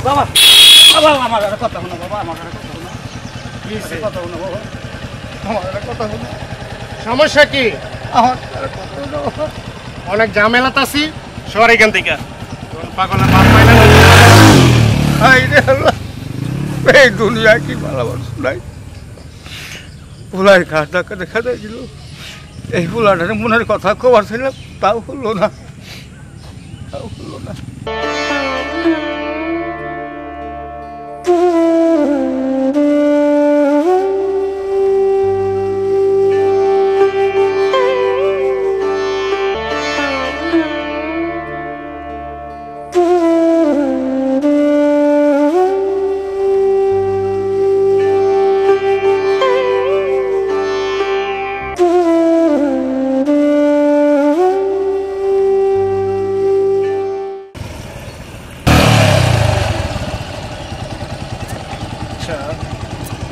বাবা বাবা আমার কথা শোনো বাবা, আমার কথা শোনো, কথা শোনো বাবা, আমার কথা শোনো। সমস্যা কি? অনেক ঝামেলাতে আছি, সর এখান থেকে। পাগলের বাপ পাইলে এই দুনিয়ায় কি ভালোবাসা নাই, ফুলাই খাতা দেখা দিল। এই ফুলাটার মনের কথা কবার ছিলাম, তাও হলো না, তাও হলো না।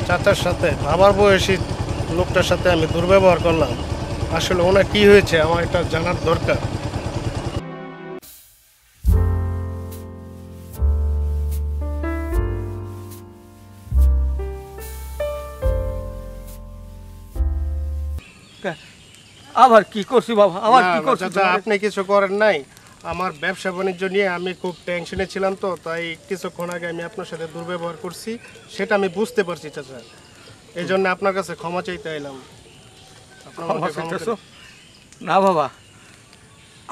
চাচার সাথে, আমার বয়সী লোকটার সাথে আমি দুর্ব্যবহার করলাম। আসলে ওনার কি হয়েছে আমার এটা জানার দরকার। আবার কি করছি বাবা, আবার কি করছি? আপনি কিছু করেন নাই, আমার ব্যবসা বাণিজ্য নিয়ে আমি খুব টেনশনে ছিলাম, তো তাই কিছুক্ষণ আগে আমি আপনার সাথে দুর্ব্যবহার করছি, সেটা আমি বুঝতে পারছি চাচা। এই জন্য আপনার কাছে ক্ষমা চাইতে এলাম। না বাবা,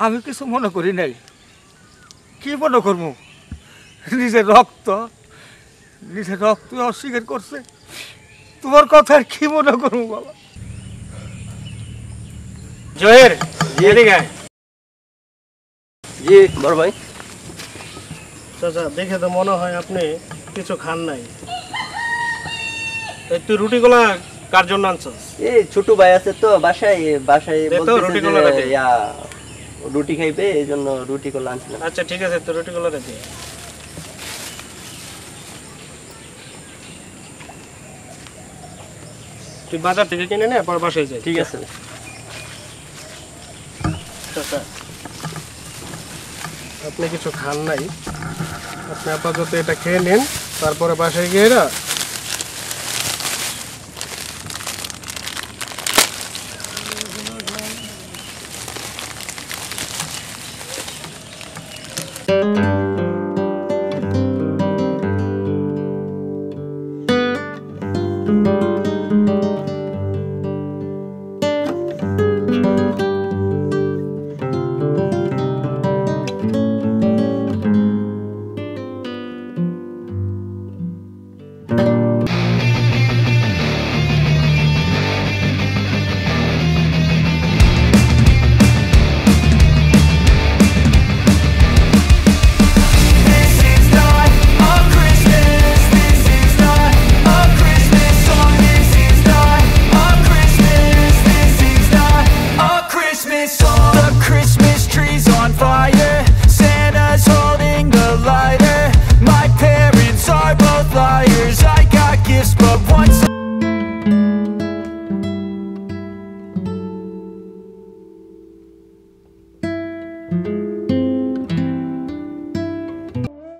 আমি কিছু মনে করি নাই। কি মনে করবো? নিজের রক্ত অস্বীকার করছে, তোমার কথা কি মনে করবো বাবা? জয়ের জি বড় ভাই। চাচা দেখে তো মনে হয় আপনি কিছু খান নাই। তুই রুটিগুলা কার জন্য আনছস? এই ছোট ভাই আছে তো বাসায়, বলতেছে যে রুটি খাইবে, এই জন্য রুটি গুলো আনছিলাম। আচ্ছা ঠিক আছে, তো রুটিগুলো রেখে তুই বাজার থেকে কিনে নে, পর বাসায় যাই। ঠিক আছে চাচা, আপনি কিছু খান নাই, আপনি আপাতত এটা খেয়ে নিন, তারপরে বাসায় গিয়ে না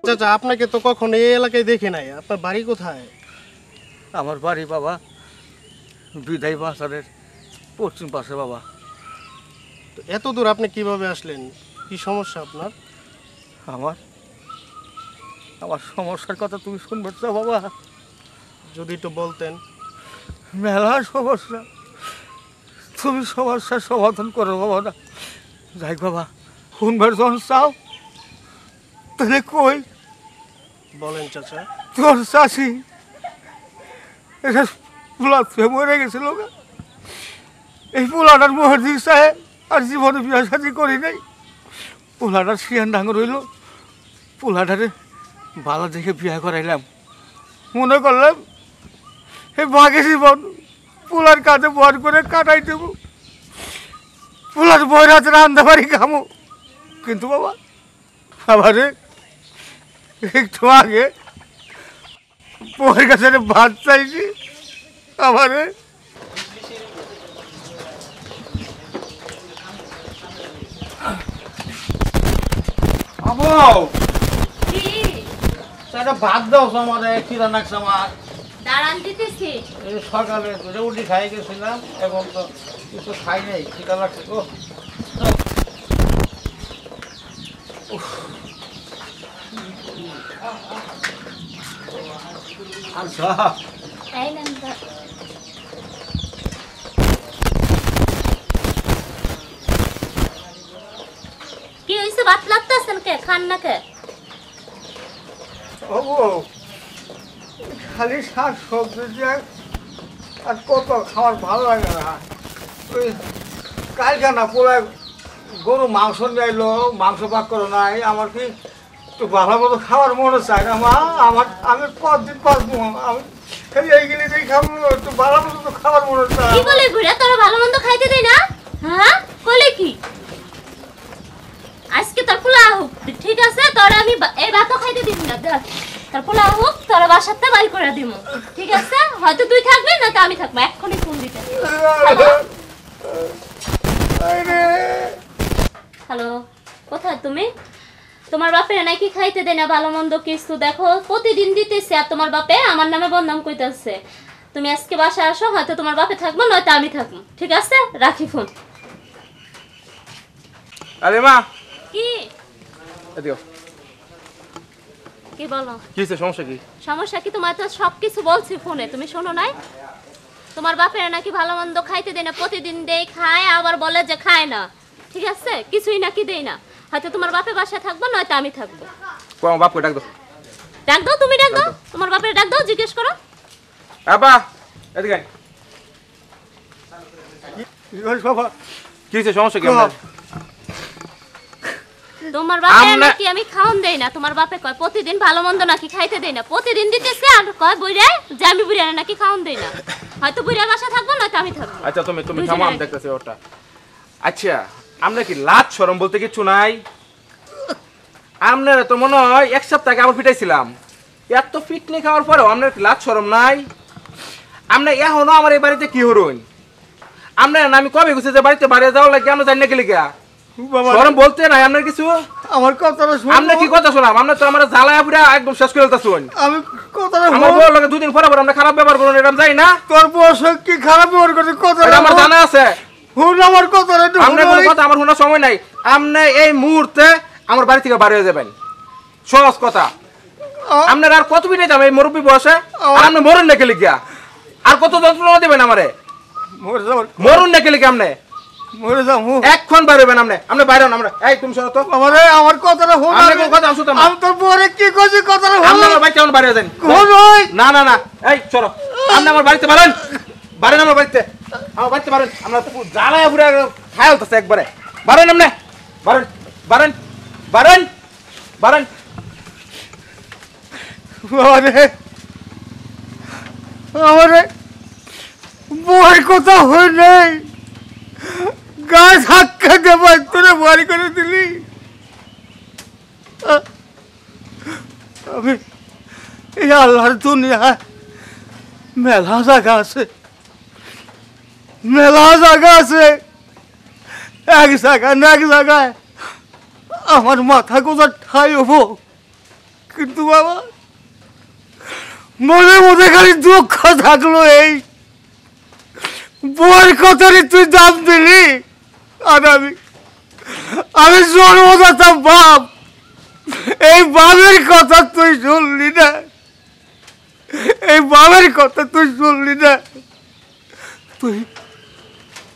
চাচা, আপনাকে তো কখনো এই এলাকায় দেখি নাই। আপনার বাড়ি কোথায়? আমার বাড়ি বাবা বিদায় বাজারের পশ্চিম পাশে বাবা। তো এত দূর আপনি কিভাবে আসলেন? কি সমস্যা আপনার? আমার সমস্যার কথা তুমি শুনবে তো বাবা? যদি একটু বলতেন। মেলা সমস্যা, তুমি সমস্যার সমাধান করো বাবা। না যাই বাবা, শুনবার যখন চাও তাহলে কই বলেন চাচা। তোর চাষি এটা পোলার মরে গেছিল, এই পোলাটার মোহর দিচ্ছে আর জীবনে বিয়া শাদি করি নাই। পোলাটার শিয়ান ডাঙর হইল, পোলাটারে বালা দেখে বিয়া করাইলাম, মনে করলাম এই বাঘে জীবন পোলার কাঁধে বর করে কাটাই দেবো, পোলার বই রাতে রান্না বাড়ি খামো। কিন্তু বাবা আবারে একটু আগে বউয়ের কাছে ভাত চাইছি, আবারে একটা ভাত দাও আমারে চিরা নাকছে আমার দাঁড়ান দিতেছি। এই সকালে রুটি খাই গেছিলাম এখন তো কিছু খাই নাই খিদা লাগছে গো আচ্ছা এই নেন কি হইছে ভাত লাগতেছেন কে খান না কে ও খালি শাক সবজি দিয়ে আর কত খাওয়ার ভালো লাগে না ওই কালকে না পুরো গরু মাংস নিয়ে এলো মাংস ভাগ করো নাই আমার কি একটু ভালো মতো খাওয়ার মনে চায় না মা আমার আমি 5 দিন 5 আমি খালি এইগুলি দিয়ে খাবো একটু ভালো মতো তো খাওয়ার মনে চায় কি বলে ঘুরে তোর ভালো মন্দ খাইতে দেই না হ্যাঁ কইলে কি আজকে তোর পোলা হোক ঠিক আছে তোর আমি এই ভাতও খাইতে দিব না দেখ তোর পোলা হোক তোর বাসাতে বাড়ি করে দিব ঠিক আছে হয়তো তুই থাকবি না তো আমি থাকবো এক্ষুনি ফোন দিতে হ্যালো কোথায় তুমি তোমার বাপে নাকি খাইতে দেয় না ভালো মন্দ কিছু দেখো প্রতিদিন দিতেছে আর তোমার বাপে আমার নামে বদনাম কইতাছে তুমি আজকে বাসায় আসো হয়তো তোমার বাপে থাকবো নয়তো আমি থাকবো ঠিক আছে রাখি ফোন আরে মা কি এদিকে কি বলো কি হইছে সমস্যা কি সমস্যা কি তোমার তো সবকিছু বলছি ফোনে তুমি শোনো নাই তোমার বাপের নাকি ভালো মন্দ খাইতে দেয় না প্রতিদিন দেয় খায় আবার বলে যে খায় না ঠিক আছে কিছুই নাকি দেয় না হয়তো তোমার বাপে বাসায় থাকবো নয়তো আমি থাকবো কো আমার বাপকে ডাক দাও ডাক দাও তুমি ডাক দাও তোমার বাপের ডাক দাও জিজ্ঞেস করো বাবা এদিকে আয়। বাবা কি হইছে সমস্যা কি আপনার তোমার বাপে আমরা- নাকি আমি খাওন দেই না তোমার বাপে কয় প্রতিদিন ভালো মন্দ নাকি খাইতে দেই না প্রতিদিন দিতেছে আর কয় বুইড়া যে আমি বুইড়া নাকি খাওন দেই না হয়তো বুইড়ার বাসা থাকবো নয়তো আমি থাকবো আচ্ছা তুমি দুইজনে থামো আমি আগে। দেখতেছি ওটা আচ্ছা আমরা কি লাজ শরম বলতে কিছু নাই আপনারা তো মনে হয় এক সপ্তাহ আগে আবার পিটাইছিলাম এত পিটনি খাওয়ার পরেও আপনার কি লাজ শরম নাই আমরা এখনো আমার এই বাড়িতে কি হরুন আমরা না আমি কবে গেছি যে বাড়িতে বাইরে যাওয়ার লাগে আমরা জানি না গেলে গিয়া বাবা শরম বলতে নাই আপনার কিছু আমার কথাটা শুনো আমরা কি কথা শোনাম আমরা তো আমরা জ্বালায়া পুরা একদম শেষ করে দিতেছুন আমি কথাটা আমার শুনো। বউর লগে দুদিন পরে পরে আমরা খারাপ ব্যবহার করুন এরকম যাই না তোর বয়স কি খারাপ ব্যবহার করছে কথাটা এটা আমার জানা আছে হুন আমার কথাটা একটু আপনার কোনো শুনো। কথা আমার শোনার সময় নাই আপনি এই মুহূর্তে আমার বাড়ি থেকে বাইরে হয়ে যাবেন সহজ কথা আপনার আর কত মিনিট যাবে এই মুরব্বী বয়সে আর আপনি মরুন না কেলে গিয়া আর কত যন্ত্রণা দেবেন আমারে মরে যাবো মরুন না কেলে আপনি মরে যাবো এক্ষণ বাইরে হবেন আপনি বাইরে হন আমরা এই তুমি শোনো তো আমারে আমার কথাটা শুন আপনার কোনো কথা আমি শুনতাম না। আমি তোর বউরে কি কইছি কথাটা আপনি শুন আমার বাড়িতে এখন বাইরে যান শুন ওই না না না এই চলো আপনি আমার বাড়িতে বাড়েন বাড়েন আমার বাড়িতে আমার বাড়িতে বাড়েন আমরা জ্বালায় পুরো খায়াল তো একবারে বাড়েন আপনি বাড়েন বাড়েন বাড়েন বাড়েন আমারে আমারে বউয়ের কথা হই নাই গাছ হাক্কা দেবার তোরে বাড়ি করে দিলি আমি এই আল্লাহর দুনিয়া মেলা জায়গা আছে মেলা জায়গা আছে এক জায়গায় না এক জায়গায় আমার মাথা গোজা ঠাই হবো কিন্তু বাবা মনে মধ্যে খালি দুঃখ থাকলো এই বউয়ের কথারই তুই দাম দিলি আর আমি জন্মদাতা বাপ এই বাপের কথা তুই শুনলি না এই বাপের কথা তুই শুনলি না তুই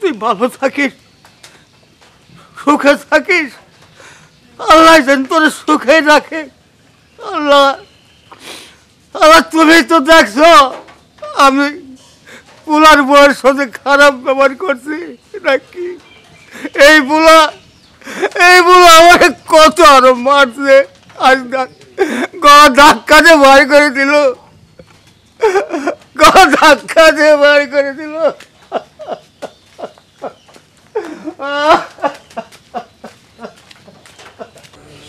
তুই ভালো থাকিস সুখে থাকিস আল্লাহ যেন তোর সুখে রাখে আল্লাহ আল্লাহ তুমি তো দেখছো আমি পুলার বউয়ের সাথে খারাপ ব্যবহার করছি নাকি এই বুলা আমাকে কত আরো মারছে আজ গলা ধাক্কা দিয়ে বার করে দিল গলা ধাক্কা দিয়ে বার করে দিল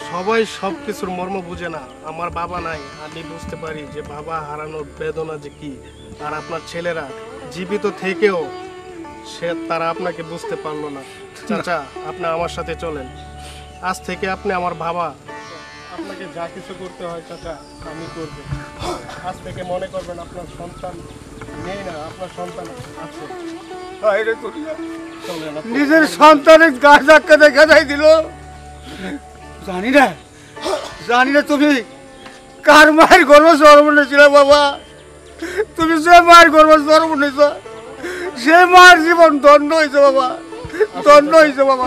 সবাই সব কিছুর মর্ম বুঝে না আমার বাবা নাই আমি বুঝতে পারি যে বাবা হারানোর বেদনা যে কি আর আপনার ছেলেরা জীবিত থেকেও তারা আপনাকে বুঝতে পারলো না চাচা আপনি আমার সাথে চলেন আজ থেকে আপনি আমার বাবা আপনাকে যা কিছু করতে হয় চাচা আমি করব। আজ থেকে মনে করবেন আপনার সন্তান নেই না, আপনার সন্তান আছে। হায়রে দুনিয়া, চলেন আপনি। নিজের সন্তানের গাছ ধাক্কা দেখা যাই দিল। জানি না তুমি কার মায়ের গর্ভ জন্ম নিয়েছিল বাবা। তুমি যে মায়ের গর্ভ জন্ম নিয়েছ সে মায়ের জীবন ধন্য হয়েছে বাবা, ধন্য হয়েছে বাবা।